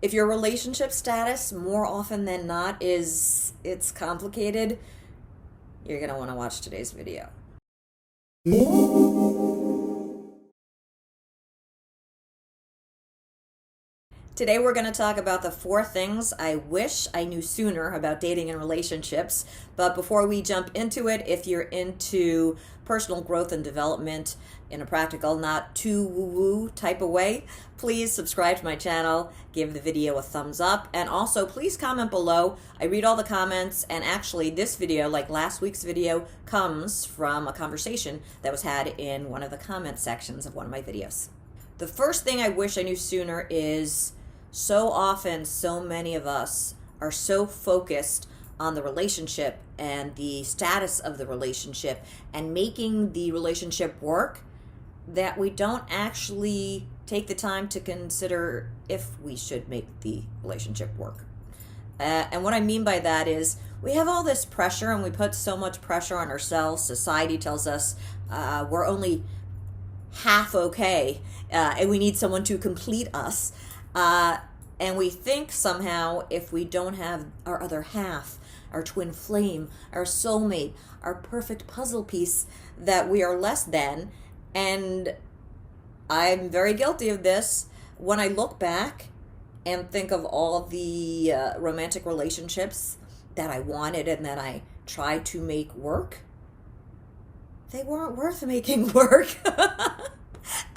If your relationship status more often than not is it's complicated, you're going to want to watch today's video. Today we're going to talk about the 4 things I wish I knew sooner about dating and relationships. But before we jump into it, if you're into personal growth and development in a practical, not too woo-woo type of way, please subscribe to my channel, give the video a thumbs up, and also please comment below. I read all the comments, and actually this video, like last week's video, comes from a conversation that was had in one of the comment sections of one of my videos. The first thing I wish I knew sooner is so often, so many of us are so focused on the relationship and the status of the relationship and making the relationship work that we don't actually take the time to consider if we should make the relationship work. And what I mean by that is we have all this pressure, and we put so much pressure on ourselves. Society tells us we're only half okay, and we need someone to complete us. And we think somehow if we don't have our other half, our twin flame, our soulmate, our perfect puzzle piece, that we are less than. And I'm very guilty of this. When I look back and think of all the romantic relationships that I wanted and that I tried to make work, they weren't worth making work. And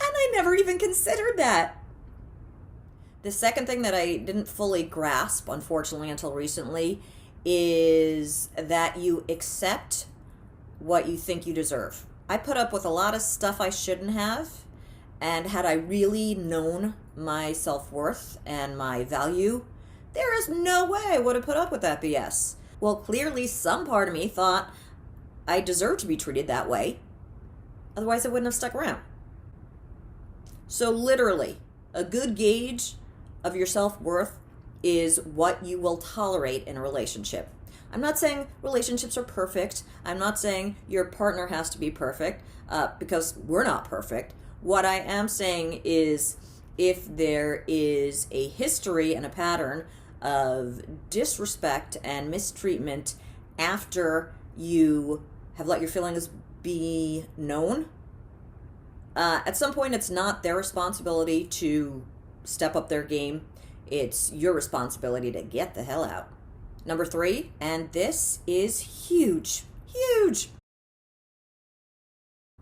I never even considered that. The second thing that I didn't fully grasp, unfortunately, until recently, is that you accept what you think you deserve. I put up with a lot of stuff I shouldn't have, and had I really known my self-worth and my value, there is no way I would have put up with that BS. Well, clearly some part of me thought I deserved to be treated that way. Otherwise, I wouldn't have stuck around. So literally, a good gauge of your self-worth is what you will tolerate in a relationship. I'm not saying relationships are perfect. I'm not saying your partner has to be perfect, because we're not perfect. What I am saying is if there is a history and a pattern of disrespect and mistreatment after you have let your feelings be known, at some point it's not their responsibility to step up their game. It's your responsibility to get the hell out. Number 3, and this is huge, huge.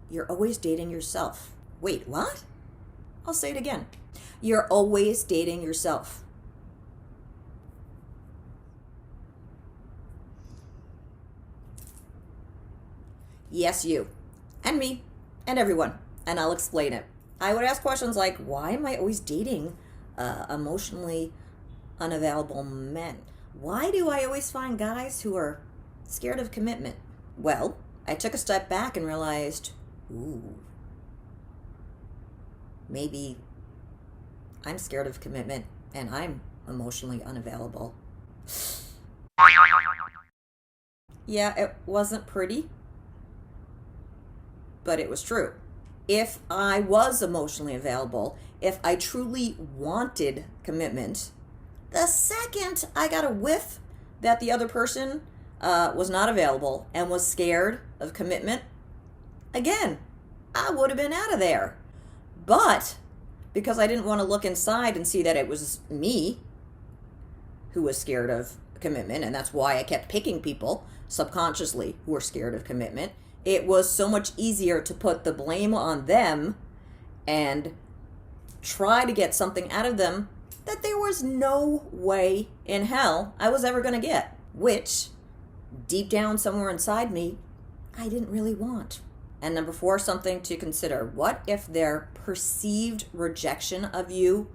You're always dating yourself. Wait, what? I'll say it again. You're always dating yourself. Yes, you. And me. And everyone. And I'll explain it. I would ask questions like, why am I always dating emotionally unavailable men? Why do I always find guys who are scared of commitment? Well, I took a step back and realized, maybe I'm scared of commitment and I'm emotionally unavailable. Yeah, it wasn't pretty, but it was true. If I was emotionally available, if I truly wanted commitment, the second I got a whiff that the other person was not available and was scared of commitment, again, I would have been out of there. But because I didn't want to look inside and see that it was me who was scared of commitment, and that's why I kept picking people subconsciously who were scared of commitment, it was so much easier to put the blame on them and try to get something out of them that there was no way in hell I was ever going to get, which deep down somewhere inside me, I didn't really want. And number 4, something to consider. What if their perceived rejection of you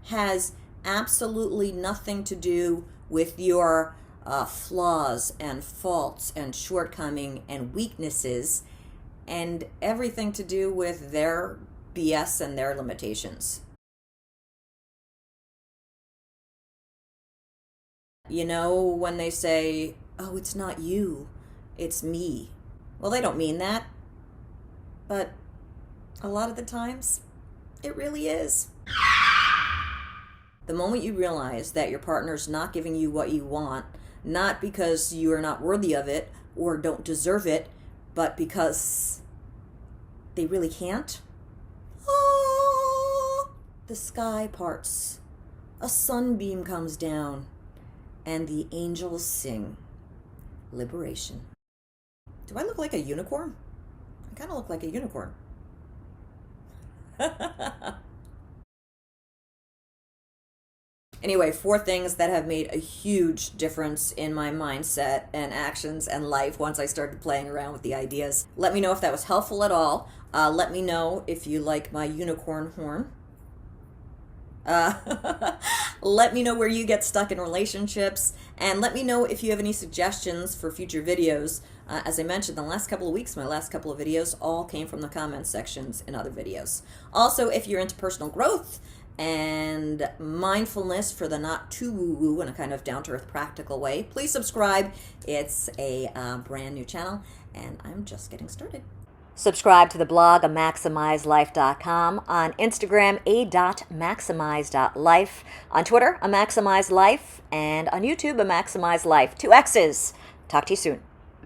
has absolutely nothing to do with your flaws and faults and shortcoming and weaknesses, and everything to do with their BS and their limitations? You know, when they say, oh, it's not you, it's me. Well, they don't mean that. But a lot of the times, it really is. The moment you realize that your partner's not giving you what you want, not because you are not worthy of it or don't deserve it, but because they really can't, the sky parts, a sunbeam comes down, and the angels sing liberation. Do I look like a unicorn? I kind of look like a unicorn. Anyway, 4 things that have made a huge difference in my mindset and actions and life once I started playing around with the ideas. Let me know if that was helpful at all. Let me know if you like my unicorn horn. Let me know where you get stuck in relationships, and let me know if you have any suggestions for future videos. As I mentioned, the last couple of weeks, my last couple of videos all came from the comments sections in other videos. Also, if you're into personal growth and mindfulness for the not too woo-woo in a kind of down-to-earth practical way, please subscribe. It's a brand new channel, and I'm just getting started. Subscribe to the blog, maximizelife.com, on Instagram, a.maximize.life, on Twitter, a maximize life, and on YouTube, a maximize life. 2 X's. Talk to you soon.